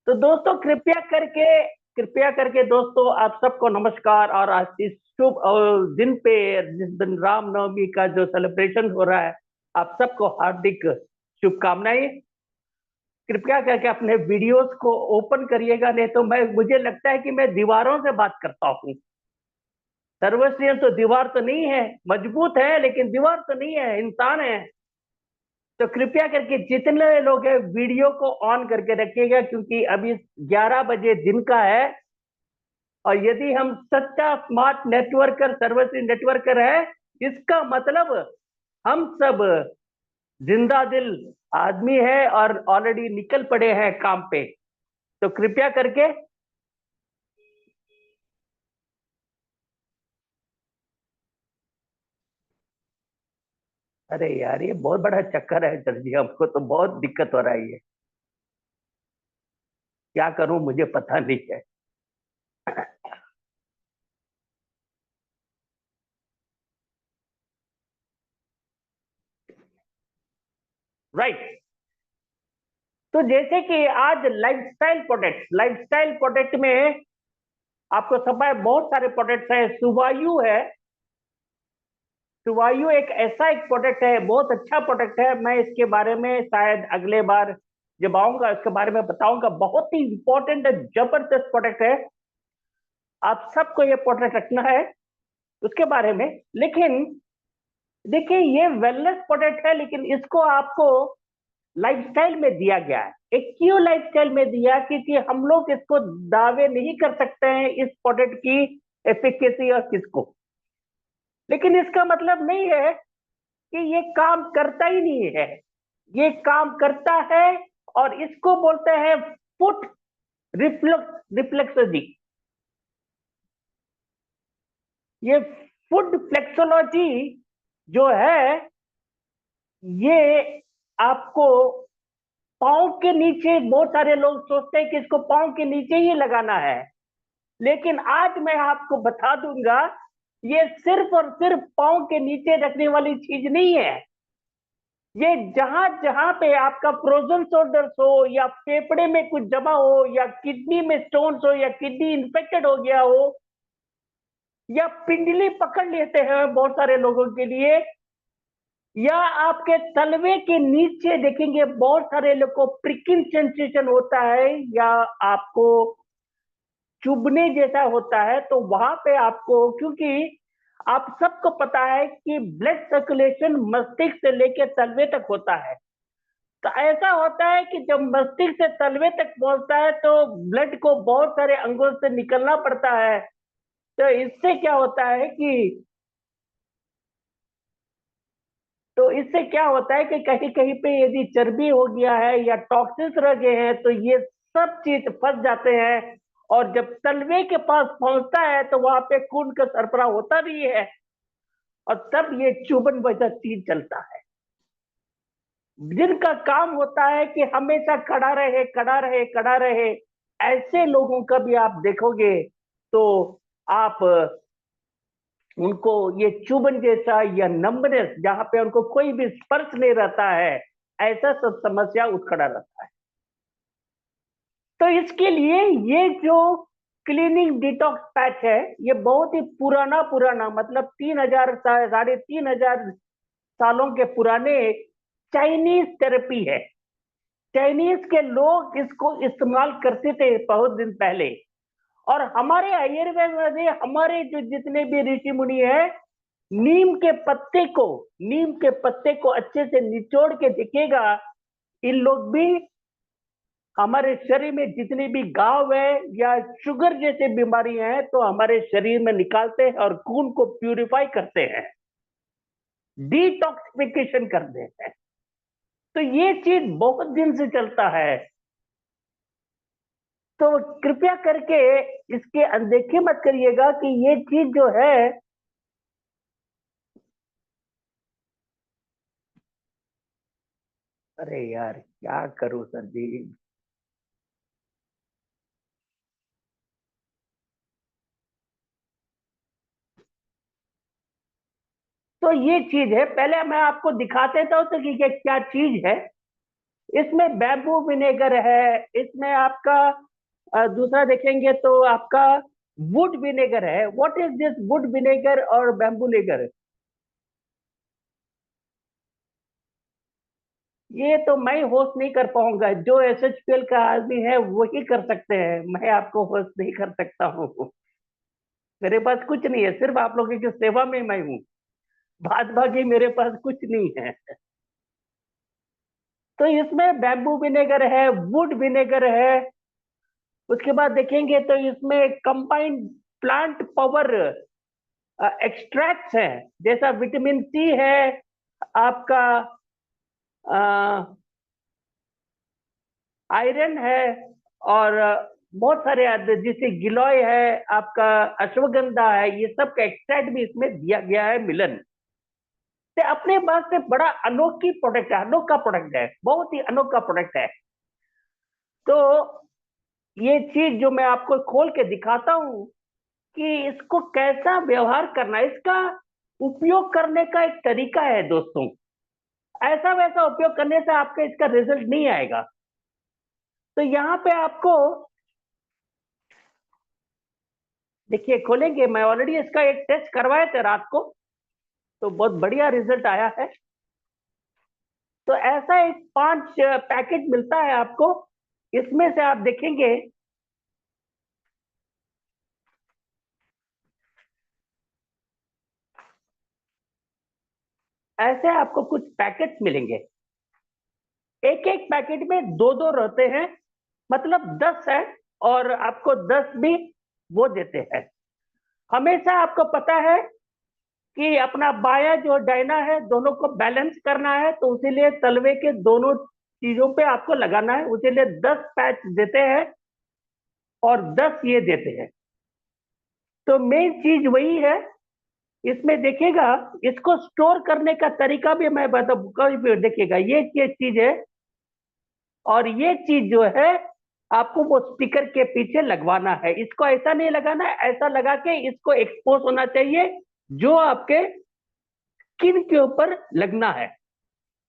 तो दोस्तों कृपया करके दोस्तों आप सबको नमस्कार। और आज इस शुभ दिन पे, जिस दिन रामनवमी का जो सेलिब्रेशन हो रहा है, आप सबको हार्दिक शुभकामनाएं। कृपया करके अपने वीडियोस को ओपन करिएगा, नहीं तो मुझे लगता है कि मैं दीवारों से बात करता हूँ। सर्वस्व तो दीवार तो नहीं है, मजबूत है लेकिन दीवार तो नहीं है, इंसान है। तो कृपया करके जितने लोग हैं वीडियो को ऑन करके रखिएगा, क्योंकि अभी 11 बजे दिन का है। और यदि हम सच्चा स्मार्ट नेटवर्कर, सर्वश्री नेटवर्कर है, इसका मतलब हम सब जिंदा दिल आदमी है और ऑलरेडी निकल पड़े हैं काम पे। तो कृपया करके, अरे यार ये बहुत बड़ा चक्कर है सर जी, हमको तो बहुत दिक्कत हो रहा है। ये क्या करूं मुझे पता नहीं है। राइट। तो जैसे कि आज लाइफस्टाइल प्रोडक्ट में आपको समय बहुत सारे प्रोडक्ट्स हैं। सुवायु है। सुवायु एक प्रोडक्ट है, बहुत अच्छा प्रोडक्ट है। मैं इसके बारे में शायद अगले बार जब आऊंगा इसके बारे में बताऊंगा। बहुत ही इंपॉर्टेंट है, जबरदस्त प्रोडक्ट है। आप सबको ये प्रोडक्ट रखना है उसके बारे में। लेकिन देखिए, ये वेलनेस प्रोडक्ट है, लेकिन इसको आपको लाइफस्टाइल में दिया गया है। एक क्यों लाइफस्टाइल में दिया? क्योंकि हम लोग इसको दावे नहीं कर सकते हैं इस प्रोडक्ट की एफिकेसी और किसको। लेकिन इसका मतलब नहीं है कि ये काम करता ही नहीं है। ये काम करता है। और इसको बोलते हैं फुट रिफ्लेक्सोलॉजी। ये फुट फ्लेक्सोलॉजी जो है, ये आपको पाँव के नीचे, बहुत सारे लोग सोचते हैं कि इसको पाँव के नीचे ही लगाना है। लेकिन आज मैं आपको बता दूंगा, ये सिर्फ और सिर्फ पाँव के नीचे रखने वाली चीज नहीं है। ये जहां जहां पे आपका फ्रोजन शोल्डर्स हो, या फेफड़े में कुछ जमा हो, या किडनी में स्टोन्स हो, या किडनी इन्फेक्टेड हो गया हो, या पिंडली पकड़ लेते हैं बहुत सारे लोगों के लिए, या आपके तलवे के नीचे देखेंगे बहुत सारे लोग को प्रिकिंग सेंसेशन होता है, या आपको चुभने जैसा होता है। तो वहां पे आपको, क्योंकि आप सबको पता है कि ब्लड सर्कुलेशन मस्तिष्क से लेकर तलवे तक होता है। तो ऐसा होता है कि जब मस्तिष्क से तलवे तक पहुंचता है तो ब्लड को बहुत सारे अंगों से निकलना पड़ता है। तो इससे क्या होता है कि तो इससे क्या होता है कि कहीं कहीं पे यदि चर्बी हो गया है या टॉक्सिन्स रह गए हैं, तो ये सब चीज फंस जाते हैं। और जब तलवे के पास पहुंचता है तो वहां पे खून का सरबराह होता भी है, और तब ये चुभन वजह चीज चलता है। जिनका काम होता है कि हमेशा खड़ा रहे, खड़ा रहे, खड़ा रहे, ऐसे लोगों का भी आप देखोगे तो आप उनको ये चुभन जैसा या नंबनेस, जहां पे उनको कोई भी स्पर्श नहीं रहता है, ऐसा सब समस्या उठ खड़ा रहता है। तो इसके लिए ये जो क्लीनिंग डिटॉक्स पैच है, ये बहुत ही पुराना पुराना, मतलब 3,000 3,500 सालों के पुराने चाइनीज थेरेपी है। चाइनीज के लोग इसको इस्तेमाल करते थे बहुत दिन पहले। और हमारे आयुर्वेद में हमारे जो जितने भी ऋषि मुनि है, नीम के पत्ते को नीम के पत्ते को अच्छे से निचोड़ के दिखेगा। इन लोग भी हमारे शरीर में जितनी भी घाव है या शुगर जैसे बीमारी है, तो हमारे शरीर में निकालते हैं और खून को प्यूरिफाई करते हैं, डिटॉक्सिफिकेशन करते हैं। तो ये चीज बहुत दिन से चलता है। तो कृपया करके इसके अनदेखे मत करिएगा कि ये चीज जो है। अरे यार क्या करूं सर जी। तो ये चीज है, पहले मैं आपको दिखा देता हूं तो कि ये क्या चीज है। इसमें बैम्बू विनेगर है, इसमें आपका दूसरा देखेंगे तो आपका वुड विनेगर है। What is this would vinegar और बैम्बू विनेगर? ये तो मैं होस्ट नहीं कर पाऊंगा, जो एसएचपीएल का आदमी है वही कर सकते हैं, मैं आपको होस्ट नहीं कर सकता हूँ। मेरे पास कुछ नहीं है, सिर्फ आप लोगों की सेवा में मैं हूँ, बाद बाकी मेरे पास कुछ नहीं है। तो इसमें बैम्बू विनेगर है, वुड विनेगर है। उसके बाद देखेंगे तो इसमें कंबाइंड प्लांट पावर एक्सट्रैक्ट्स है, जैसा विटामिन सी है आपका, आयरन है, और बहुत सारे जैसे गिलोय है आपका, अश्वगंधा है, ये सब का एक्सट्रैक्ट भी इसमें दिया गया है मिलन से। अपने पास से बड़ा अनोखी प्रोडक्ट है, अनोखा प्रोडक्ट है, बहुत ही अनोखा प्रोडक्ट है। तो ये चीज जो मैं आपको खोल के दिखाता हूँ कि इसको कैसा व्यवहार करना है, इसका उपयोग करने का एक तरीका है दोस्तों। ऐसा वैसा उपयोग करने से आपका इसका रिजल्ट नहीं आएगा। तो यहाँ पे आपको देखिए, खोलेंगे, मैं ऑलरेडी इसका एक टेस्ट करवाया था रात को, तो बहुत बढ़िया रिजल्ट आया है। तो ऐसा एक 5 पैकेट मिलता है आपको, इसमें से आप देखेंगे ऐसे आपको कुछ पैकेट मिलेंगे। एक एक पैकेट में दो दो रहते हैं, मतलब 10 है, और आपको 10 भी वो देते हैं। हमेशा आपको पता है कि अपना बायां जो डायना है दोनों को बैलेंस करना है, तो इसीलिए तलवे के दोनों चीजों पे आपको लगाना है, इसीलिए 10 पैच देते हैं और 10 ये देते हैं। तो मेन चीज वही है। इसमें देखिएगा, इसको स्टोर करने का तरीका भी मैं बताऊंगा। देखिएगा, ये चीज है, और ये चीज जो है आपको वो स्टिकर के पीछे लगवाना है। इसको ऐसा नहीं लगाना है, ऐसा लगा के इसको एक्सपोज होना चाहिए, जो आपके स्किन के ऊपर लगना है।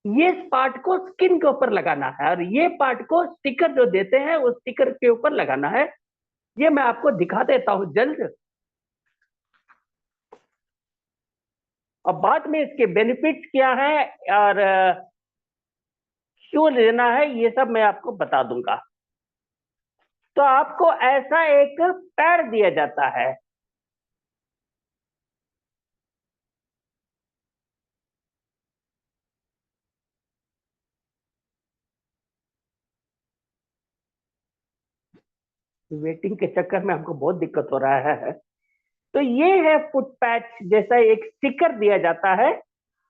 ये पार्ट को स्किन के ऊपर लगाना है, और ये पार्ट को स्टिकर जो देते हैं उस स्टिकर के ऊपर लगाना है। ये मैं आपको दिखा देता हूं जल्द। अब बाद में इसके बेनिफिट्स क्या है और क्यों लेना है, ये सब मैं आपको बता दूंगा। तो आपको ऐसा एक पैड दिया जाता है। वेटिंग के चक्कर में हमको बहुत दिक्कत हो रहा है। तो ये है फुट पैच जैसा एक स्टिकर दिया जाता है।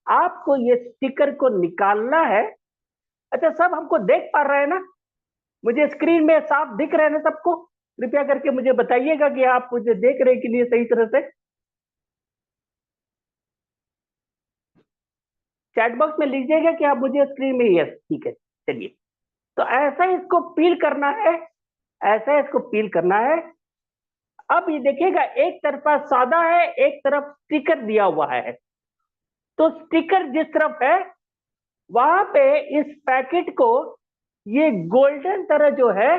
आपको ये स्टिकर को निकालना है। अच्छा, सब हमको देख पा रहे हैं ना? मुझे स्क्रीन में साफ दिख रहे हैं ना सबको? कृपया करके मुझे बताइएगा कि आप मुझे देख रहे हैं कि नहीं सही तरह से। चैट बॉक्स में लीजिएगा कि आप मुझे स्क्रीन में, यस ठीक है। चलिए, तो ऐसा इसको पील करना है, ऐसा इसको पील करना है। अब ये देखिएगा, एक तरफा सादा है, एक तरफ स्टिकर दिया हुआ है। तो स्टिकर जिस तरफ है वहां पे इस पैकेट को, ये गोल्डन तरह जो है,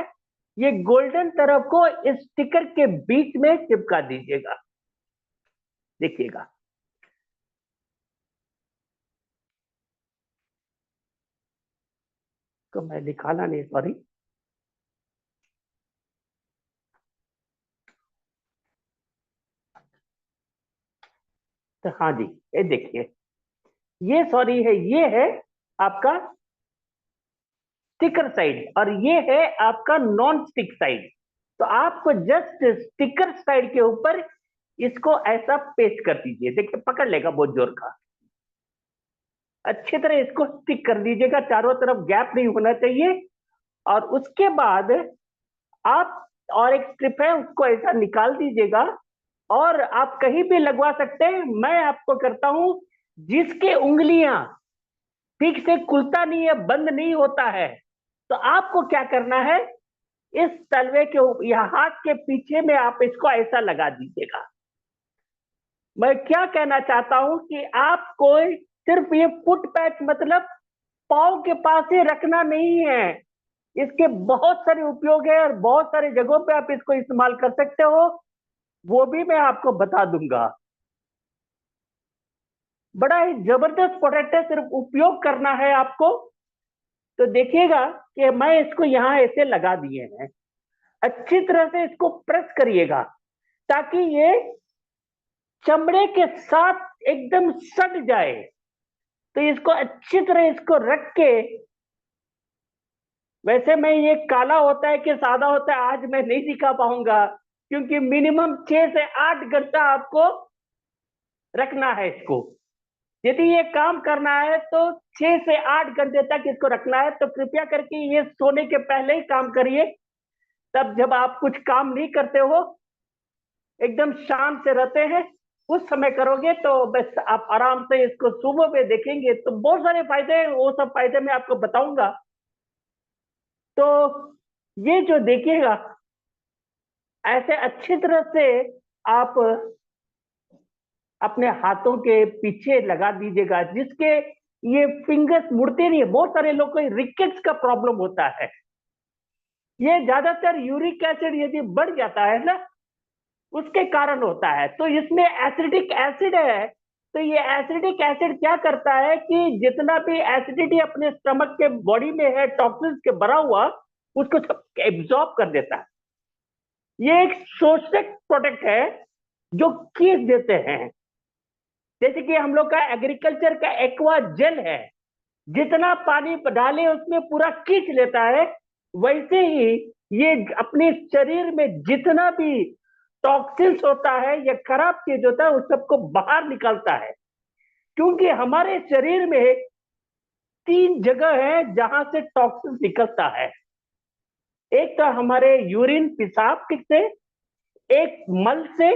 ये गोल्डन तरफ को इस स्टिकर के बीच में चिपका दीजिएगा। देखिएगा, तो मैं निकाला नहीं, सॉरी। तो हाँ जी, ये देखिए, ये सॉरी है, ये है आपका स्टिकर साइड, और ये है आपका नॉन स्टिक साइड। तो आपको जस्ट स्टिकर साइड के ऊपर इसको ऐसा पेस्ट कर दीजिए। देखिए, पकड़ लेगा बहुत जोर का। अच्छी तरह इसको स्टिक कर दीजिएगा, चारों तरफ गैप नहीं होना चाहिए। और उसके बाद आप, और एक स्ट्रिप है उसको ऐसा निकाल दीजिएगा, और आप कहीं भी लगवा सकते हैं। मैं आपको करता हूं, जिसके उंगलियां ठीक से खुलता नहीं है, बंद नहीं होता है, तो आपको क्या करना है, इस तलवे के या हाथ के पीछे में आप इसको ऐसा लगा दीजिएगा। मैं क्या कहना चाहता हूं कि आपको सिर्फ ये फुट पैच मतलब पाँव के पास ही रखना नहीं है। इसके बहुत सारे उपयोग है और बहुत सारे जगहों पे आप इसको इस्तेमाल कर सकते हो, वो भी मैं आपको बता दूंगा। बड़ा ही जबरदस्त प्रोडक्ट है, सिर्फ उपयोग करना है आपको। तो देखिएगा कि मैं इसको यहाँ ऐसे लगा दिए हैं, अच्छी तरह से इसको प्रेस करिएगा ताकि ये चमड़े के साथ एकदम सट जाए। तो इसको अच्छी तरह इसको रख के, वैसे मैं ये काला होता है कि सादा होता है आज मैं नहीं दिखा पाऊंगा, क्योंकि मिनिमम 6 से 8 घंटा आपको रखना है इसको। यदि ये काम करना है तो 6 से 8 घंटे तक इसको रखना है। तो कृपया करके ये सोने के पहले ही काम करिए, तब जब आप कुछ काम नहीं करते हो, एकदम शांत से रहते हैं, उस समय करोगे तो बस आप आराम से इसको सुबह में देखेंगे तो बहुत सारे फायदे हैं, वो सब फायदे मैं आपको बताऊंगा। तो ये जो देखिएगा ऐसे अच्छी तरह से आप अपने हाथों के पीछे लगा दीजिएगा, जिसके ये फिंगर्स मुड़ते नहीं है। बहुत सारे लोग को रिकेट्स का प्रॉब्लम होता है, ये ज्यादातर यूरिक एसिड यदि बढ़ जाता है ना, उसके कारण होता है। तो इसमें एसिडिक एसिड है, तो ये एसिडिक एसिड क्या करता है कि जितना भी एसिडिटी अपने स्टमक के बॉडी में है, टॉक्सिन्स के भरा हुआ, उसको एब्जॉर्ब कर देता है। ये एक शोषक प्रोडक्ट है जो खींच देते हैं, जैसे कि हम लोग का एग्रीकल्चर का एक्वा जेल है, जितना पानी डाले उसमें पूरा खींच लेता है। वैसे ही ये अपने शरीर में जितना भी टॉक्सिन्स होता है या खराब चीज होता है, उस सबको बाहर निकालता है। क्योंकि हमारे शरीर में 3 जगह है जहां से टॉक्सिन निकलता है। एक तो हमारे यूरिन पेशाब से, एक मल से,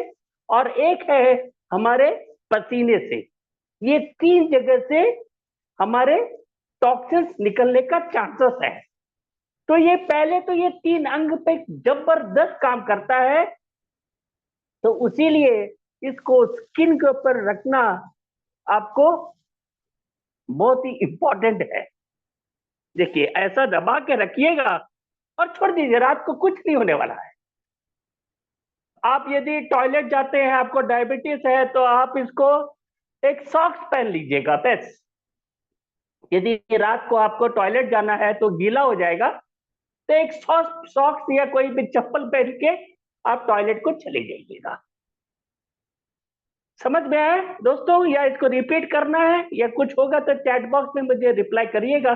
और एक है हमारे पसीने से। ये 3 जगह से हमारे टॉक्सिन्स निकलने का चांसेस है। तो ये पहले तो ये 3 अंग पे जबरदस्त काम करता है। तो उसीलिए इसको स्किन के ऊपर रखना आपको बहुत ही इंपॉर्टेंट है। देखिए ऐसा दबा के रखिएगा और छोड़ दीजिए, रात को कुछ नहीं होने वाला है। आप यदि टॉयलेट जाते हैं, आपको डायबिटीज है, तो आप इसको एक सॉक्स पहन लीजिएगा बस। यदि रात को आपको टॉयलेट जाना है तो गीला हो जाएगा, तो एक सॉक्स या कोई भी चप्पल पहन के आप टॉयलेट को चले जाइएगा। समझ में आया दोस्तों, या इसको रिपीट करना है या कुछ होगा तो चैट बॉक्स में मुझे रिप्लाई करिएगा।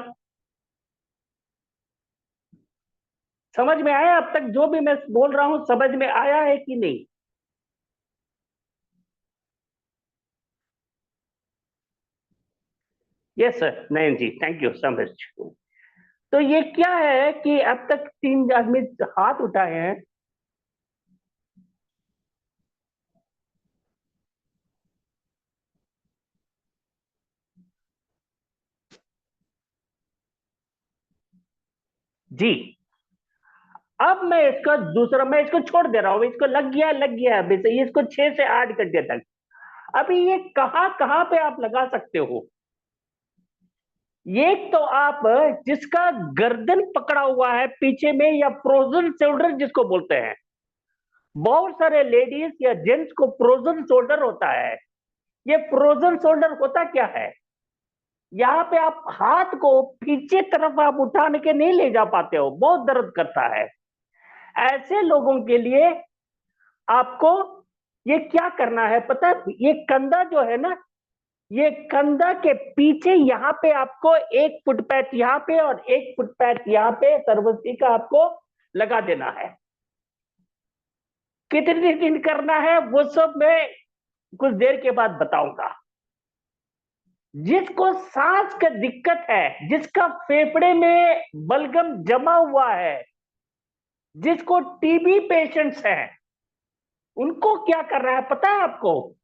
समझ में आया अब तक जो भी मैं बोल रहा हूं, समझ में आया है कि नहीं? Yes sir, Nayan ji, thank you so much. तो ये क्या है कि अब तक 3 आदमी हाथ उठाए हैं। जी, अब मैं इसका दूसरा, मैं इसको छोड़ दे रहा हूं, इसको लग गया अभी से, इसको 6 से 8 घंटे तक। अभी ये कहाँ कहाँ पे आप लगा सकते हो? ये तो आप जिसका गर्दन पकड़ा हुआ है पीछे में, या फ्रोजन शोल्डर जिसको बोलते हैं, बहुत सारे लेडीज या जेंट्स को फ्रोजन शोल्डर होता है। ये फ्रोजन शोल्डर होता क्या है? यहाँ पे आप हाथ को पीछे तरफ आप उठाने के नहीं ले जा पाते हो, बहुत दर्द करता है। ऐसे लोगों के लिए आपको ये क्या करना है पता है? ये कंधा जो है ना, ये कंधा के पीछे यहाँ पे आपको 1 फुट पैच यहाँ पे और 1 फुट पैच यहाँ पे सर्वस्वी का आपको लगा देना है। कितने दिन करना है वो सब मैं कुछ देर के बाद बताऊंगा। जिसको सांस का दिक्कत है, जिसका फेफड़े में बलगम जमा हुआ है, जिसको टीबी पेशेंट्स हैं, उनको क्या करना है पता है आपको?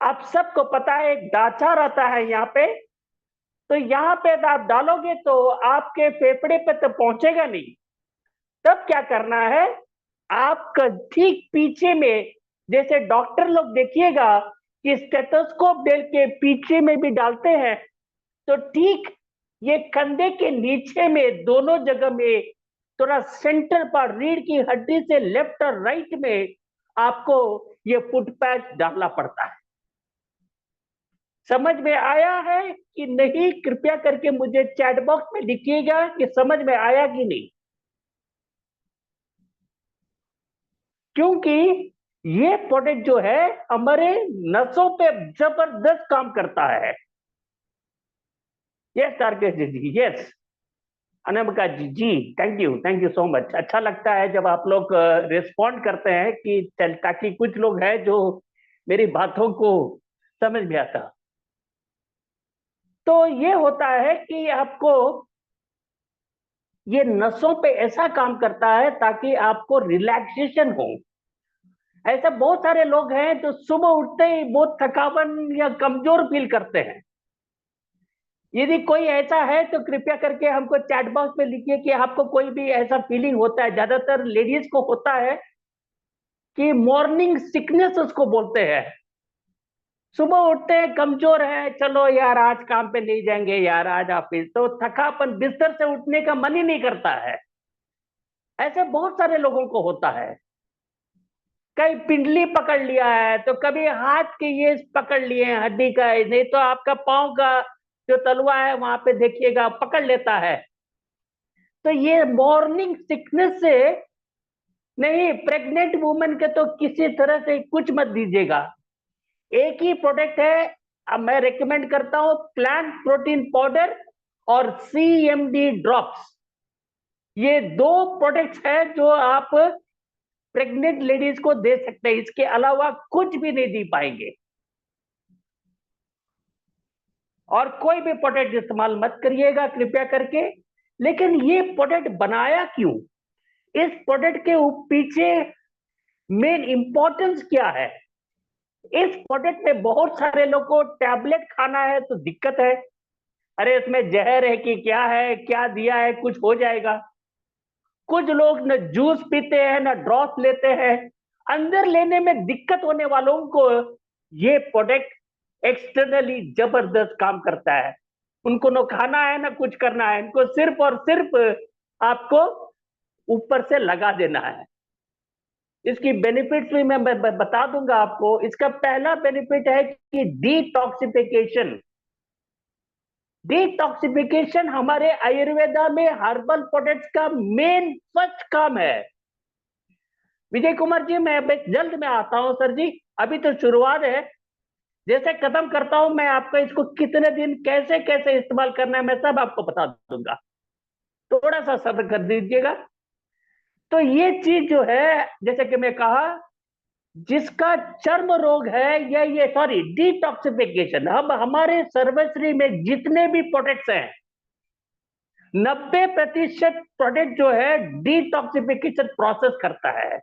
आप सबको पता है एक ढांचा रहता है यहाँ पे, तो यहाँ पे आप डालोगे तो आपके फेफड़े पे तो पहुंचेगा नहीं। तब क्या करना है, आपका ठीक पीछे में, जैसे डॉक्टर लोग देखिएगा कि स्टेथोस्कोप डेल के पीछे में भी डालते हैं, तो ठीक ये कंधे के नीचे में दोनों जगह में थोड़ा सेंटर पर रीढ़ की हड्डी से लेफ्ट और राइट में आपको ये फुट पैच डालना पड़ता है। समझ में आया है कि नहीं? कृपया करके मुझे चैट बॉक्स में लिखिएगा कि समझ में आया कि नहीं, क्योंकि ये प्रोडक्ट जो है हमारे नसों पे जबरदस्त काम करता है। यस तारकेश जी, यस अनामिका जी, जी थैंक यू सो मच। अच्छा लगता है जब आप लोग रिस्पॉन्ड करते हैं कि ताकि कुछ लोग हैं जो मेरी बातों को समझ में आता। तो ये होता है कि आपको ये नसों पे ऐसा काम करता है ताकि आपको रिलैक्सेशन हो। ऐसे बहुत सारे लोग हैं जो सुबह उठते ही बहुत थकावन या कमजोर फील करते हैं। यदि कोई ऐसा है तो कृपया करके हमको चैट बॉक्स में लिखिए कि आपको कोई भी ऐसा फीलिंग होता है। ज्यादातर लेडीज को होता है कि मॉर्निंग सिकनेस उसको बोलते हैं। सुबह उठते हैं कमजोर है, चलो यार आज काम पे नहीं जाएंगे यार, आज ऑफिस, तो थकापन, बिस्तर से उठने का मन ही नहीं करता है। ऐसे बहुत सारे लोगों को होता है। कहीं पिंडली पकड़ लिया है तो कभी हाथ के ये पकड़ लिए हैं हड्डी का, नहीं तो आपका पांव का जो तलवा है वहां पे देखिएगा पकड़ लेता है। तो ये मॉर्निंग सिकनेस से नहीं, प्रेग्नेंट वुमेन के तो किसी तरह से कुछ मत दीजिएगा। एक ही प्रोडक्ट है, अब मैं रेकमेंड करता हूं, प्लांट प्रोटीन पाउडर और CMD ड्रॉप्स। ये दो प्रोडक्ट्स है जो आप प्रेग्नेंट लेडीज को दे सकते हैं, इसके अलावा कुछ भी नहीं दे पाएंगे। और कोई भी प्रोडक्ट इस्तेमाल मत करिएगा कृपया करके। लेकिन ये प्रोडक्ट बनाया क्यों? इस प्रोडक्ट के पीछे मेन इंपॉर्टेंस क्या है? इस प्रोडक्ट में बहुत सारे लोग को टैबलेट खाना है तो दिक्कत है, अरे इसमें जहर है कि क्या है, क्या दिया है, कुछ हो जाएगा। कुछ लोग न जूस पीते हैं न ड्रॉप लेते हैं। अंदर लेने में दिक्कत होने वालों को ये प्रोडक्ट एक्सटर्नली जबरदस्त काम करता है। उनको न खाना है न कुछ करना है, इनको सिर्फ और सिर्फ आपको ऊपर से लगा देना है। इसकी बेनिफिट्स भी मैं बता दूंगा आपको। इसका पहला बेनिफिट है कि डिटॉक्सिफिकेशन। डिटॉक्सिफिकेशन हमारे आयुर्वेदा में हर्बल प्रोडक्ट्स का मेन फर्स्ट काम है। विजय कुमार जी, मैं जल्द में आता हूं सर जी, अभी तो शुरुआत है। जैसे खत्म करता हूं मैं आपको इसको कितने दिन कैसे कैसे इस्तेमाल करना है मैं सब आपको बता दूंगा। थोड़ा सा सब्र कर दीजिएगा। तो ये चीज जो है, जैसे कि मैं कहा, जिसका चर्म रोग है या ये सॉरी डिटॉक्सिफिकेशन, अब हमारे सर्वश्री में जितने भी प्रोडक्ट्स हैं 90% प्रोडक्ट जो है डिटॉक्सिफिकेशन प्रोसेस करता है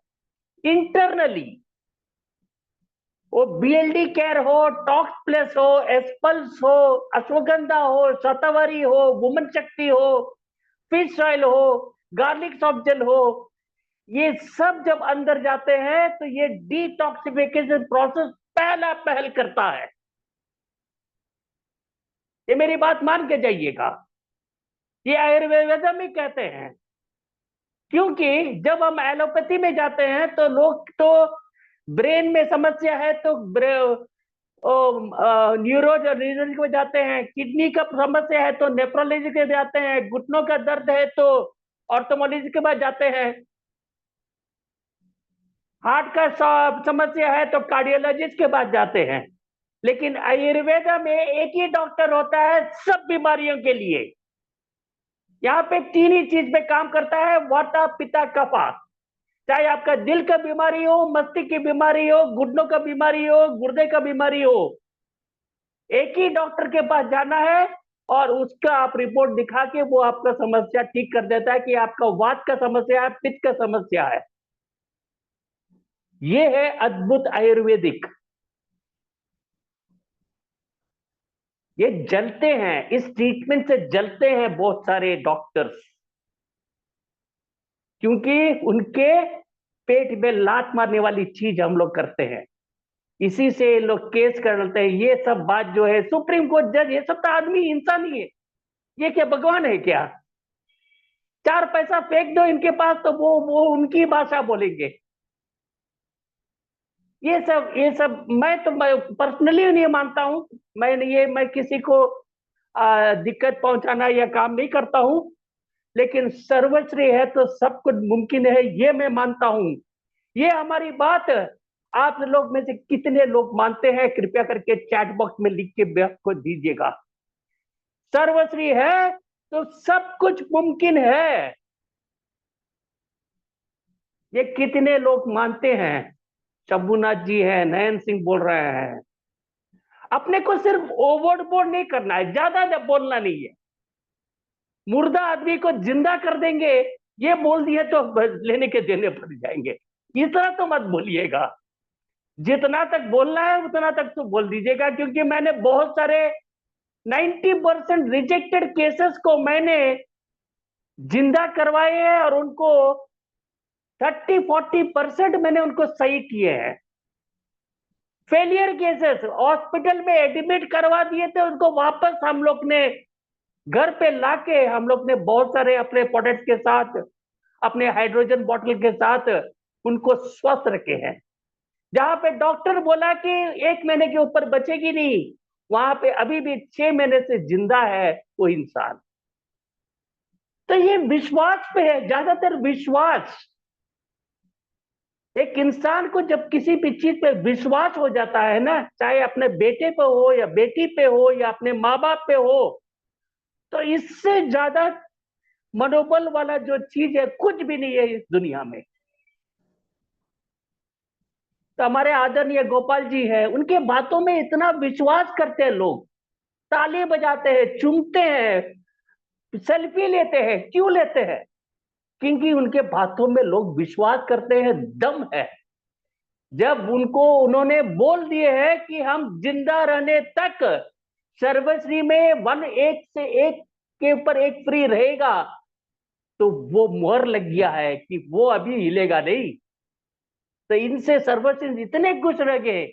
इंटरनली। वो BLD केयर हो, टॉक्स प्लस हो, एस्पल्स हो, अश्वगंधा हो, शतावरी हो, वुमन शक्ति हो, फिश ऑयल हो, गार्लिक सॉफ्ट जेल हो, ये सब जब अंदर जाते हैं तो ये डिटॉक्सिफिकेशन प्रोसेस पहला पहल करता है। ये मेरी बात मान के जाइएगा, ये आयुर्वेद में कहते हैं। क्योंकि जब हम एलोपैथी में जाते हैं तो लोग तो ब्रेन में समस्या है तो न्यूरोज और रीजन को जाते हैं, किडनी का समस्या है तो नेफ्रोलॉजी के जाते हैं, घुटनों का दर्द है तो ऑर्थोमोलॉजी के पास जाते हैं, हार्ट का समस्या है तो कार्डियोलॉजिस्ट के पास जाते हैं। लेकिन आयुर्वेदा में एक ही डॉक्टर होता है सब बीमारियों के लिए। यहाँ पे तीन ही चीज पे काम करता है, वाता पित्त कफा। चाहे आपका दिल का बीमारी हो, मस्तिष्क की बीमारी हो, घुटनों का बीमारी हो, गुर्दे का बीमारी हो, एक ही डॉक्टर के पास जाना है और उसका आप रिपोर्ट दिखा के वो आपका समस्या ठीक कर देता है कि आपका वात का समस्या है, पित्त का समस्या है। ये है अद्भुत आयुर्वेदिक। ये जलते हैं, इस ट्रीटमेंट से जलते हैं बहुत सारे डॉक्टर्स, क्योंकि उनके पेट में लात मारने वाली चीज हम लोग करते हैं, इसी से लोग केस कर लेते हैं। ये सब बात जो है सुप्रीम कोर्ट जज, ये सब तो आदमी इंसान ही है। ये क्या भगवान है क्या? 4 पैसा फेंक दो इनके पास तो वो उनकी भाषा बोलेंगे। ये सब मैं पर्सनली नहीं मानता हूं। मैं किसी को दिक्कत पहुंचाना या काम नहीं करता हूं। लेकिन सर्वश्री है तो सब कुछ मुमकिन है, ये मैं मानता हूं। ये हमारी बात आप लोग में से कितने लोग मानते हैं, कृपया करके चैट बॉक्स में लिख के को दीजिएगा। सर्वश्री है तो सब कुछ मुमकिन है, ये कितने लोग मानते हैं? शंभुनाथ जी है, नयन सिंह बोल रहे हैं। अपने को सिर्फ ओवर बोर्ड नहीं करना है, ज्यादा बोलना नहीं है। मुर्दा आदमी को जिंदा कर देंगे, ये बोल दिए तो लेने के देने पड़ जाएंगे। इतना तो मत बोलिएगा। जितना तक बोलना है उतना तक तो बोल दीजिएगा, क्योंकि मैंने बहुत सारे 90% रिजेक्टेड केसेस को मैंने जिंदा करवाए हैं, और उनको 30-40% मैंने उनको सही किए हैं। फेलियर केसेस हॉस्पिटल में एडमिट करवा दिए थे, उनको वापस हम लोग ने घर पे लाके हम लोग ने बहुत सारे अपने प्रोडक्ट के साथ, अपने हाइड्रोजन बॉटल के साथ उनको स्वस्थ रखे हैं। जहां पे डॉक्टर बोला कि 1 महीने के ऊपर बचेगी नहीं, वहां पे अभी भी 6 महीने से जिंदा है वो इंसान। तो ये विश्वास पे है, ज्यादातर विश्वास। एक इंसान को जब किसी भी चीज पे विश्वास हो जाता है ना, चाहे अपने बेटे पे हो या बेटी पे हो या अपने माँ बाप पे हो, तो इससे ज्यादा मनोबल वाला जो चीज है कुछ भी नहीं है इस दुनिया में। तो हमारे आदरणीय गोपाल जी है, उनके बातों में इतना विश्वास करते हैं लोग, ताली बजाते हैं, चूमते हैं, सेल्फी लेते हैं। क्यों लेते हैं? क्योंकि उनके बातों में लोग विश्वास करते हैं, दम है। जब उनको उन्होंने बोल दिए है कि हम जिंदा रहने तक सर्वश्री में एक से एक के ऊपर एक फ्री रहेगा, तो वो मुहर लग गया है कि वो अभी हिलेगा नहीं। तो इनसे सर्वश्री इतने खुश रह गए,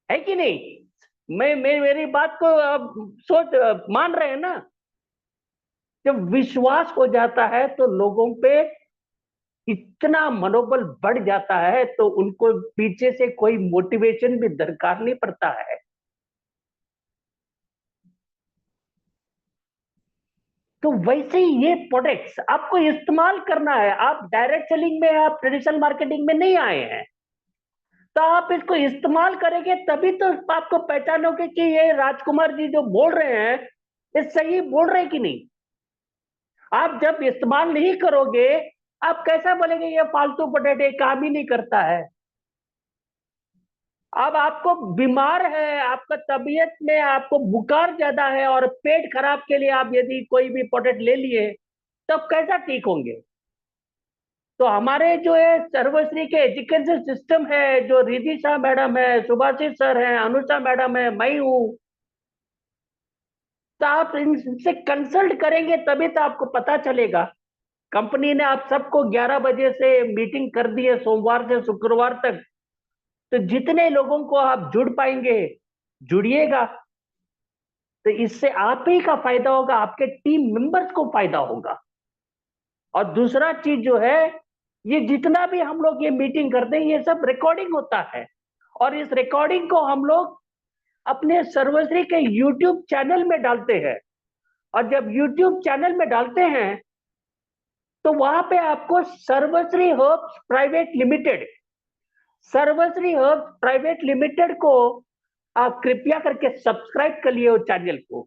है कि नहीं? मेरी बात को अब मान रहे हैं ना? जब विश्वास हो जाता है तो लोगों पे इतना मनोबल बढ़ जाता है, तो उनको पीछे से कोई मोटिवेशन भी दरकार नहीं पड़ता है। तो वैसे ही ये प्रोडक्ट्स आपको इस्तेमाल करना है। आप डायरेक्ट सेलिंग में, आप ट्रेडिशनल मार्केटिंग में नहीं आए हैं, तो आप इसको इस्तेमाल करेंगे तभी तो आपको पहचानोगे कि ये राजकुमार जी जो बोल रहे हैं ये सही बोल रहे हैं कि नहीं। आप जब इस्तेमाल नहीं करोगे, आप कैसा बोलेंगे ये फालतू पोटैटो काम ही नहीं करता है। अब आपको बीमार है, आपका तबीयत में आपको बुखार ज्यादा है और पेट खराब के लिए आप यदि कोई भी प्रोडक्ट ले लिए, तब कैसा ठीक होंगे? तो हमारे जो है सर्वश्री के एजुकेशन सिस्टम है, जो रिधि शाह मैडम है, सुभाषित सर है, अनुषा मैडम है, मैं हूं, तो आप इनसे कंसल्ट करेंगे तभी तो आपको पता चलेगा। कंपनी ने आप सबको 11 बजे से मीटिंग कर दी है, सोमवार से शुक्रवार तक। तो जितने लोगों को आप जुड़ पाएंगे, जुड़िएगा। तो इससे आप ही का फायदा होगा, आपके टीम मेंबर्स को फायदा होगा। और दूसरा चीज जो है, ये जितना भी हम लोग ये मीटिंग करते हैं ये सब रिकॉर्डिंग होता है, और इस रिकॉर्डिंग को हम लोग अपने सर्वश्री के यूट्यूब चैनल में डालते हैं। और जब यूट्यूब चैनल में डालते हैं तो वहां पे आपको सर्वश्री हर्ब्स प्राइवेट लिमिटेड, सर्वश्री हर्ब्स प्राइवेट लिमिटेड को आप कृपया करके सब्सक्राइब कर लिए हो चैनल को।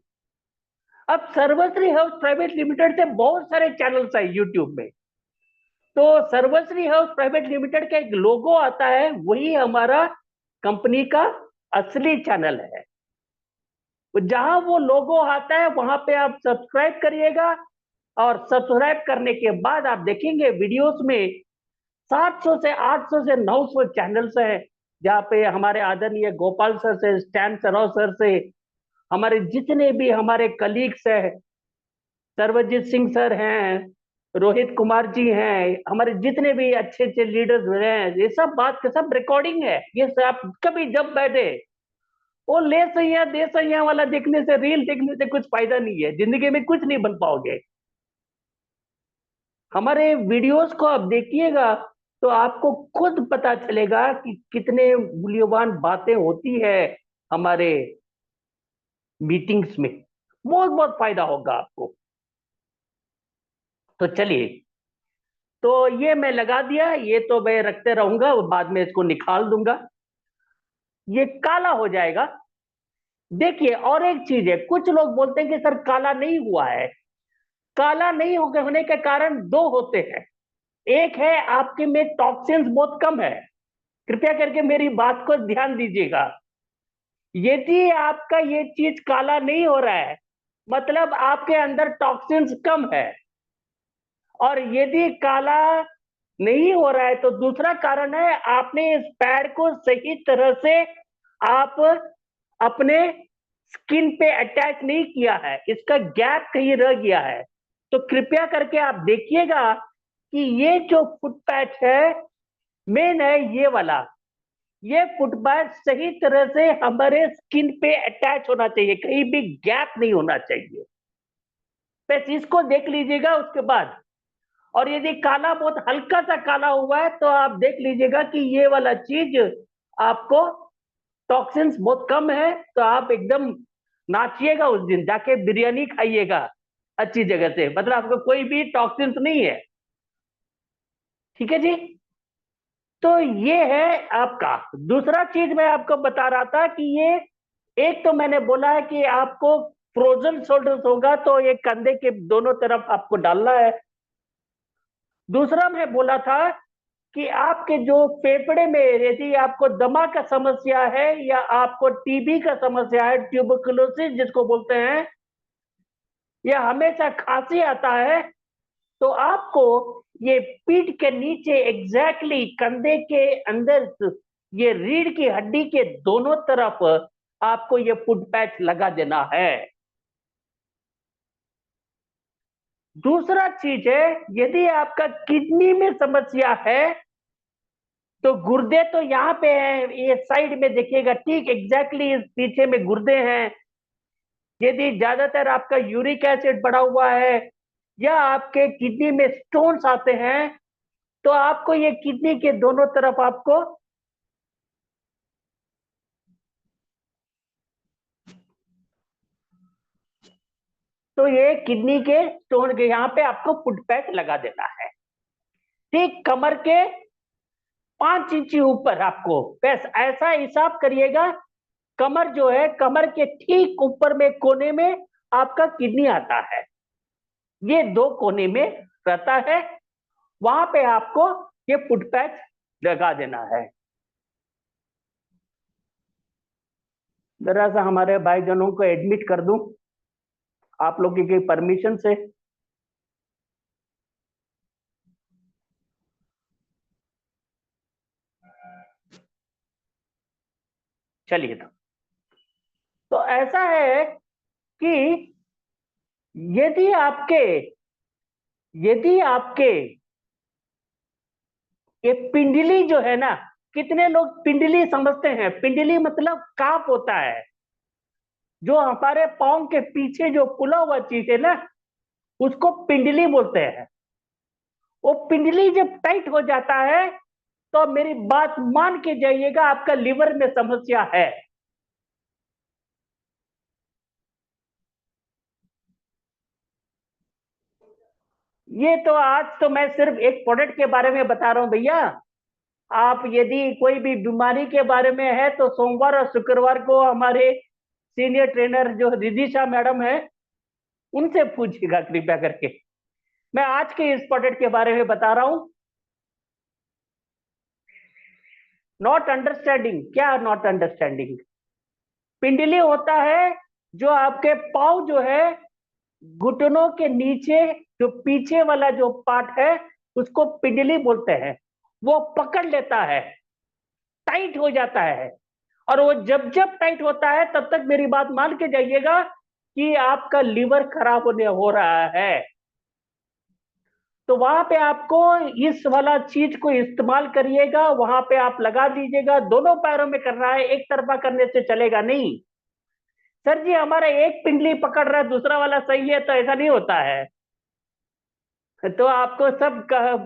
अब सर्वश्री हर्ब्स प्राइवेट लिमिटेड से बहुत सारे चैनल्स है यूट्यूब में। तो सर्वश्री हाउस प्राइवेट लिमिटेड का एक लोगो आता है, वही हमारा कंपनी का असली चैनल है। तो जहां वो लोगो आता है वहां पे आप सब्सक्राइब करिएगा। और सब्सक्राइब करने के बाद आप देखेंगे वीडियोस में 700 से 800 से 900 चैनल्स हैं, जहाँ पे हमारे आदरणीय गोपाल सर से, स्टैन सराव सर से, हमारे जितने भी हमारे कलीग्स हैं, सर्वजीत सिंह सर हैं, रोहित कुमार जी हैं, हमारे जितने भी अच्छे अच्छे लीडर्स हैं, ये सब बात का सब रिकॉर्डिंग है। ये सब आप कभी जब बैठे वो ले सैया दे सैया वाला देखने से, रील देखने से कुछ फायदा नहीं है, जिंदगी में कुछ नहीं बन पाओगे। हमारे वीडियोस को आप देखिएगा तो आपको खुद पता चलेगा कि कितने मूल्यवान बातें होती है हमारे मीटिंग्स में। बहुत बहुत फायदा होगा आपको। तो चलिए, तो ये मैं लगा दिया, ये तो मैं रखते रहूंगा, बाद में इसको निकाल दूंगा, ये काला हो जाएगा। देखिए, और एक चीज है, कुछ लोग बोलते हैं कि सर काला नहीं हुआ है। काला नहीं होने के कारण दो होते हैं। एक है आपके में टॉक्सिन्स बहुत कम है। कृपया करके मेरी बात को ध्यान दीजिएगा। यदि आपका ये चीज काला नहीं हो रहा है, मतलब आपके अंदर टॉक्सिन्स कम है। और यदि काला नहीं हो रहा है तो दूसरा कारण है, आपने इस पैड को सही तरह से आप अपने स्किन पे अटैच नहीं किया है, इसका गैप कहीं रह गया है। तो कृपया करके आप देखिएगा कि ये जो फुट पैच है, मेन है ये वाला। ये फुट पैच सही तरह से हमारे स्किन पे अटैच होना चाहिए, कहीं भी गैप नहीं होना चाहिए। बस इसको देख लीजिएगा उसके बाद। और यदि काला बहुत हल्का सा काला हुआ है तो आप देख लीजिएगा कि ये वाला चीज आपको टॉक्सिन्स बहुत कम है, तो आप एकदम नाचिएगा उस दिन, जाके बिरयानी खाइएगा अच्छी जगह से, मतलब आपको कोई भी टॉक्सिन्स नहीं है। ठीक है जी। तो ये है आपका। दूसरा चीज मैं आपको बता रहा था कि ये, एक तो मैंने बोला है कि आपको फ्रोजन शोल्डर्स होगा तो ये कंधे के दोनों तरफ आपको डालना है। दूसरा मैं बोला था कि आपके जो फेफड़े में यदि आपको दमा का समस्या है या आपको टीबी का समस्या है, ट्यूबरकुलोसिस जिसको बोलते हैं, या हमेशा खांसी आता है, तो आपको ये पीठ के नीचे एग्जैक्टली कंधे के अंदर, ये रीढ़ की हड्डी के दोनों तरफ आपको ये फुट पैच लगा देना है। दूसरा चीज है, यदि आपका किडनी में समस्या है तो गुर्दे तो यहाँ पे हैं, ये साइड में देखिएगा, ठीक एग्जैक्टली इस पीछे में गुर्दे हैं। यदि ज्यादातर आपका यूरिक एसिड बढ़ा हुआ है या आपके किडनी में स्टोन्स आते हैं, तो आपको ये किडनी के दोनों तरफ आपको, तो ये किडनी के स्टोन के यहाँ पे आपको फुट पैच लगा देना है। ठीक कमर के 5 इंच ऊपर आपको, बस ऐसा हिसाब करिएगा। कमर जो है, कमर के ठीक ऊपर में कोने में आपका किडनी आता है, ये दो कोने में रहता है, वहां पे आपको ये फुट पैच लगा देना है। जरा सा हमारे भाईजनों को एडमिट कर दूं आप लोगों की परमिशन से। चलिए, तो ऐसा है कि यदि आपके यदि आपके ये पिंडली जो है ना, कितने लोग पिंडली समझते हैं? पिंडली मतलब काप होता है, जो हमारे पाँव के पीछे जो फुला हुआ चीज है ना, उसको पिंडली बोलते हैं। वो पिंडली जब टाइट हो जाता है तो मेरी बात मान के जाइएगा, आपका लिवर में समस्या है। ये तो आज तो मैं सिर्फ एक प्रोडक्ट के बारे में बता रहा हूं भैया। आप यदि कोई भी बीमारी के बारे में है तो सोमवार और शुक्रवार को हमारे सीनियर ट्रेनर जो रिदिशा मैडम है, उनसे पूछिएगा कृपया करके। मैं आज के इस प्रोडक्ट के बारे में बता रहा हूं। नॉट अंडरस्टैंडिंग, क्या नॉट अंडरस्टैंडिंग? पिंडली होता है जो आपके पाँव जो है, घुटनों के नीचे जो पीछे वाला जो पार्ट है, उसको पिंडली बोलते हैं। वो पकड़ लेता है, टाइट हो जाता है। और वो जब जब टाइट होता है तब तक मेरी बात मान के जाइएगा कि आपका लीवर खराब होने हो रहा है। तो वहां पे आपको इस वाला चीज को इस्तेमाल करिएगा, वहां पे आप लगा दीजिएगा। दोनों पैरों में करना है, एक तरफा करने से चलेगा नहीं। सर जी हमारा एक पिंडली पकड़ रहा है, दूसरा वाला सही है, तो ऐसा नहीं होता है। तो आपको सब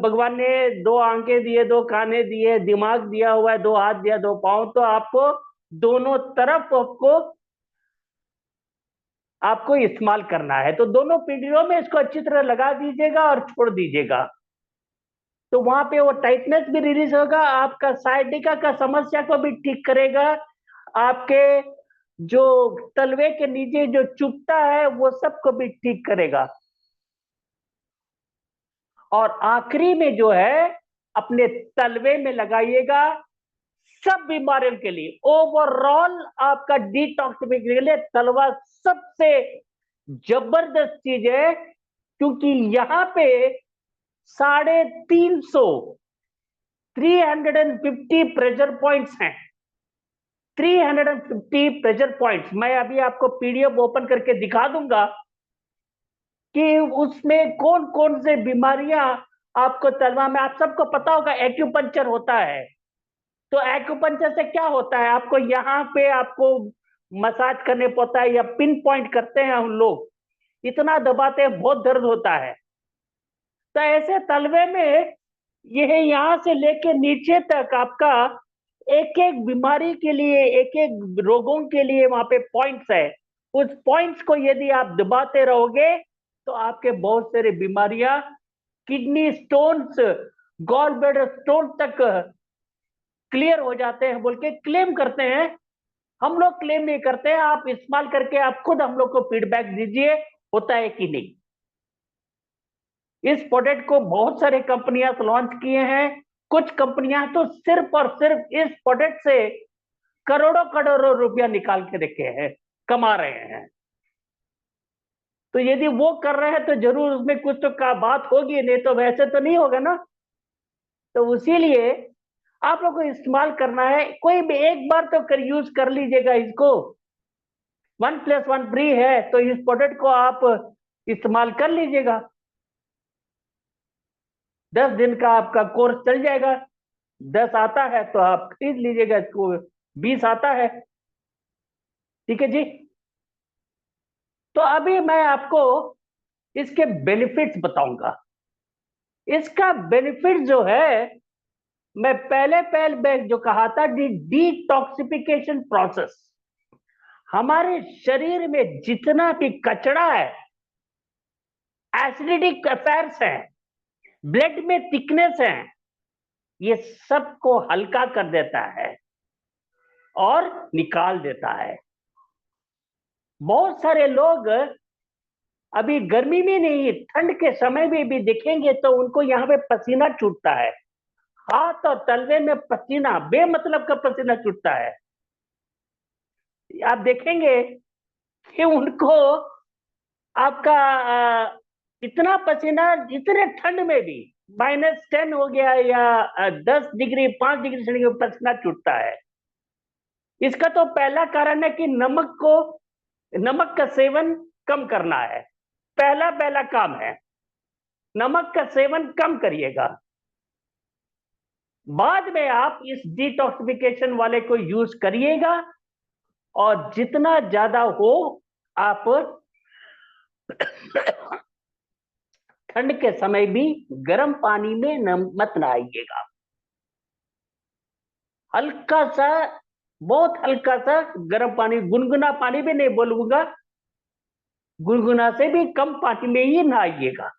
भगवान ने दो आंखें दिए, दो काने दिए, दिमाग दिया हुआ है, दो हाथ दिया, दो पांव, तो आपको दोनों तरफ आपको इस्तेमाल करना है। तो दोनों पिंडलियों में इसको अच्छी तरह लगा दीजिएगा और छोड़ दीजिएगा। तो वहां पे वो टाइटनेस भी रिलीज होगा, आपका साइटिका का समस्या को भी ठीक करेगा, आपके जो तलवे के नीचे जो चुभता है वो सबको भी ठीक करेगा। और आखिरी में जो है अपने तलवे में लगाइएगा, सब बीमारियों के लिए ओवरऑल आपका डिटॉक्सिफिकेशन के लिए तलवा सबसे जबरदस्त चीज है। क्योंकि यहां पे 350 350 प्रेशर पॉइंट्स हैं। 350 प्रेशर पॉइंट्स मैं अभी आपको पीडीएफ ओपन करके दिखा दूंगा कि उसमें कौन कौन से बीमारियां आपको तलवा में। आप सबको पता होगा एक्यूपंक्चर होता है। तो एक्यूपंक्चर से क्या होता है, आपको यहाँ पे आपको मसाज करने पड़ता है या पिन पॉइंट करते हैं हम लोग, इतना दबाते हैं बहुत दर्द होता है। तो ऐसे तलवे में यह यहां से लेके नीचे तक आपका एक एक बीमारी के लिए, एक एक रोगों के लिए वहां पे पॉइंट्स है। उस पॉइंट्स को यदि आप दबाते रहोगे तो आपके बहुत सारी बीमारियां, kidney stones, gall bladder stone तक क्लियर हो जाते हैं बोल के क्लेम करते हैं। हम लोग क्लेम नहीं करते हैं, आप इस्तेमाल करके आप खुद हम लोग को फीडबैक दीजिए होता है कि नहीं। इस प्रोडक्ट को बहुत सारे कंपनियां लॉन्च किए हैं, कुछ कंपनियां तो सिर्फ और सिर्फ इस प्रोडक्ट से करोड़ों करोड़ों रुपया निकाल के रखे हैं, कमा रहे हैं। तो यदि वो कर रहे हैं तो जरूर उसमें कुछ तो का बात होगी, नहीं तो वैसे तो नहीं होगा ना। तो इसीलिए आप लोग को इस्तेमाल करना है, कोई भी एक बार तो कर यूज कर लीजिएगा इसको। 1+1 फ्री है, तो इस प्रोडक्ट को आप इस्तेमाल कर लीजिएगा। 10 दिन का आपका कोर्स चल जाएगा। 10 आता है तो आप खरीद लीजिएगा इसको, 20 आता है। ठीक है जी। तो अभी मैं आपको इसके बेनिफिट्स बताऊंगा। इसका बेनिफिट जो है, मैं पहले पहले जो कहा था, डिटॉक्सिफिकेशन प्रोसेस। हमारे शरीर में जितना भी कचरा है, एसिडिक अफेयर्स है, ब्लड में थिकनेस है, ये सबको हल्का कर देता है और निकाल देता है। बहुत सारे लोग अभी गर्मी में नहीं, ठंड के समय में भी देखेंगे तो उनको यहाँ पे पसीना छूटता है, हाथ और तलवे में पसीना, बेमतलब का पसीना छूटता है। आप देखेंगे कि उनको आपका इतना पसीना, इतने ठंड में भी -10 हो गया या 10 डिग्री 5 डिग्री सेल्सियस पसीना छूटता है। इसका तो पहला कारण है कि नमक का सेवन कम करना है। पहला पहला काम है, नमक का सेवन कम करिएगा। बाद में आप इस डिटॉक्सिफिकेशन वाले को यूज करिएगा, और जितना ज्यादा हो आप ठंड के समय भी गर्म पानी में मत नहाइएगा। हल्का सा, बहुत हल्का सा गर्म पानी, गुनगुना पानी भी नहीं बोलूंगा, गुनगुना से भी कम पानी में ही नहाइएगा।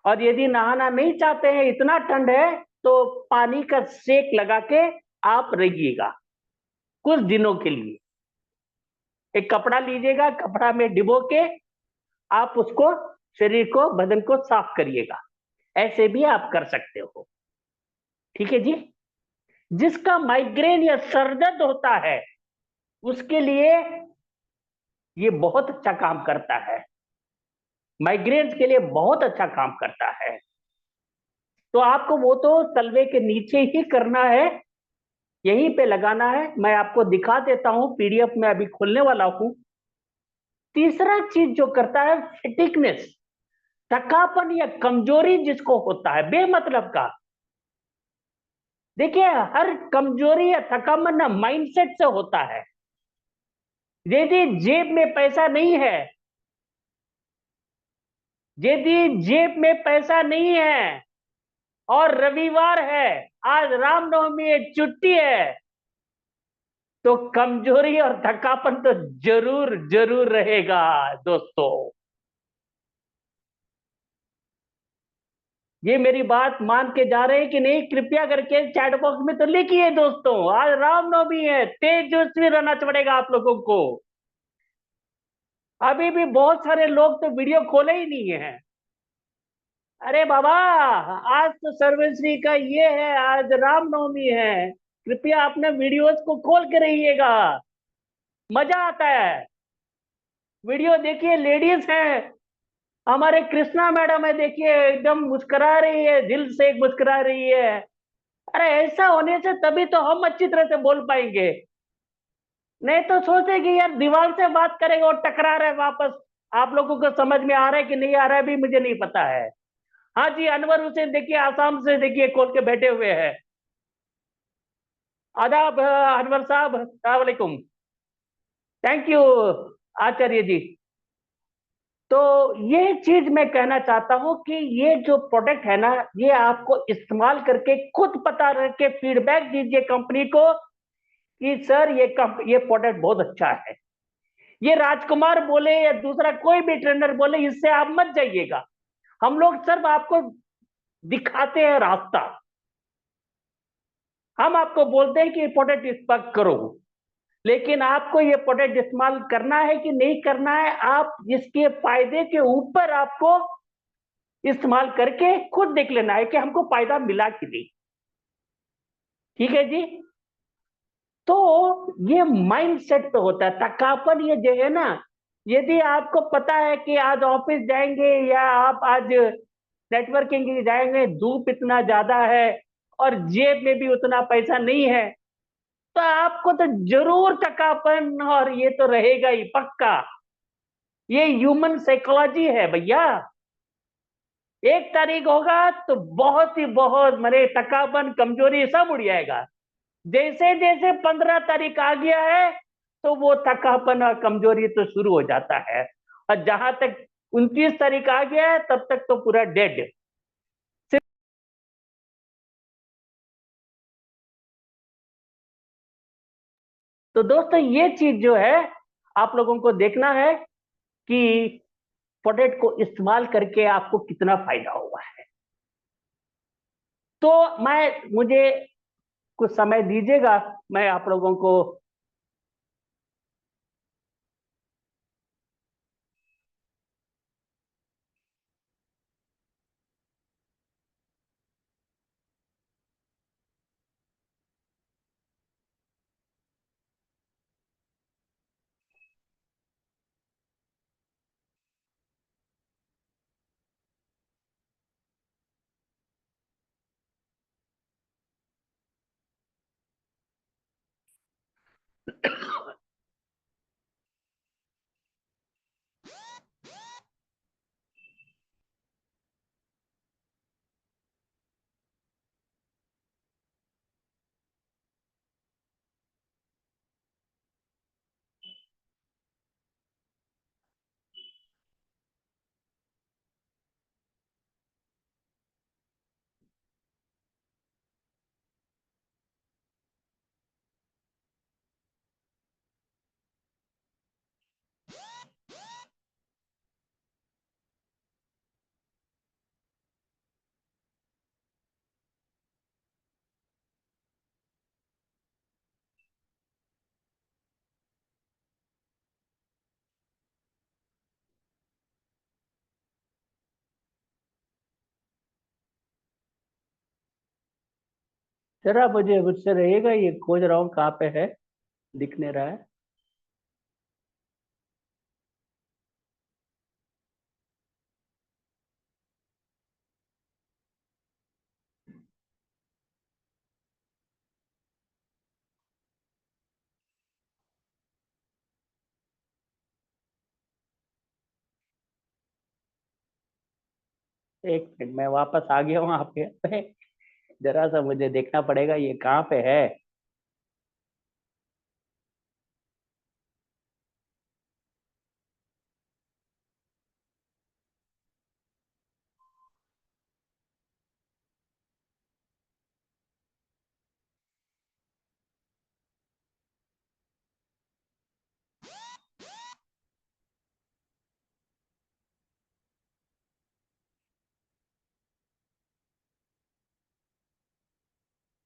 और यदि नहाना नहीं चाहते हैं, इतना ठंड है, तो पानी का सेक लगा के आप रहिएगा कुछ दिनों के लिए। एक कपड़ा लीजिएगा, कपड़ा में डिबो के आप उसको, शरीर को, बदन को साफ करिएगा। ऐसे भी आप कर सकते हो। ठीक है जी। जिसका माइग्रेन या सरदर्द होता है उसके लिए ये बहुत अच्छा काम करता है, माइग्रेन के लिए बहुत अच्छा काम करता है। तो आपको वो तो तलवे के नीचे ही करना है, यहीं पे लगाना है। मैं आपको दिखा देता हूं, पीडीएफ में अभी खोलने वाला हूं। तीसरा चीज जो करता है, फिटिकनेस। थकापन या कमजोरी जिसको होता है बेमतलब का, देखिए हर कमजोरी या थकापन ना माइंडसेट से होता है। यदि जेब में पैसा नहीं है, यदि जेब में पैसा नहीं है और रविवार है, आज रामनवमी है, छुट्टी है, तो कमजोरी और थकापन तो जरूर जरूर रहेगा दोस्तों। ये मेरी बात मान के जा रहे हैं कि नहीं, कृपया करके चैट बॉक्स में तो लिखिए दोस्तों, आज रामनवमी है, तेजस्वी रहना पड़ेगा आप लोगों को। अभी भी बहुत सारे लोग तो वीडियो खोले ही नहीं है। अरे बाबा, आज तो सर्वश्री का ये है, आज रामनवमी है, कृपया अपने वीडियोस को खोल के रहिएगा, मजा आता है। वीडियो देखिए, लेडीज है, हमारे कृष्णा मैडम है, देखिए एकदम मुस्कुरा रही है, दिल से मुस्कुरा रही है। अरे ऐसा होने से तभी तो हम अच्छी तरह से बोल पाएंगे, नहीं तो सोचेगी यार दीवार से बात करेगा और टकरा रहे वापस। आप लोगों को समझ में आ रहा है कि नहीं आ रहा है भी मुझे नहीं पता है। हाँ जी, अनवर हुसैन देखिए आसाम से देखिए खोल के बैठे हुए हैं। आदाब अनवर साहब, अस्सलाम वालेकुम। थैंक यू आचार्य जी। तो ये चीज मैं कहना चाहता हूं कि ये जो प्रोडक्ट है ना, ये आपको इस्तेमाल करके खुद पता रख के फीडबैक दीजिए कंपनी को कि सर ये प्रोडक्ट बहुत अच्छा है। ये राजकुमार बोले या दूसरा कोई भी ट्रेनर बोले, इससे आप मत जाइएगा। हम लोग सिर्फ आपको दिखाते हैं रास्ता, हम आपको बोलते हैं कि ये प्रोडक्ट इस्तेमाल करो, लेकिन आपको ये प्रोडक्ट इस्तेमाल करना है कि नहीं करना है, आप इसके फायदे के ऊपर आपको इस्तेमाल करके खुद देख लेना है कि हमको फायदा मिला कि नहीं। ठीक है जी। तो ये माइंड सेट पे होता है थकापन, ये जो है ना, यदि आपको पता है कि आज ऑफिस जाएंगे या आप आज नेटवर्किंग के लिए जाएंगे, धूप इतना ज्यादा है और जेब में भी उतना पैसा नहीं है, तो आपको तो जरूर थकापन और ये तो रहेगा ही पक्का। ये ह्यूमन साइकोलॉजी है भैया। 1 तारीख होगा तो बहुत ही बहुत मरे थकापन कमजोरी सब उड़ जाएगा। जैसे जैसे 15 तारीख आ गया है, तो वो थकापन और कमजोरी तो शुरू हो जाता है। और जहां तक 29 तारीख आ गया है, तब तक तो पूरा डेड। तो दोस्तों ये चीज जो है, आप लोगों को देखना है कि प्रोडक्ट को इस्तेमाल करके आपको कितना फायदा हुआ है। तो मुझे कुछ समय दीजिएगा, मैं आप लोगों को। जरा मुझे मुझसे रहेगा, ये खोज रहा हूँ कहाँ पे है, दिख नहीं रहा है। एक मिनट, मैं वापस आ गया हूँ आपके पे। जरा सा मुझे देखना पड़ेगा ये कहाँ पे है।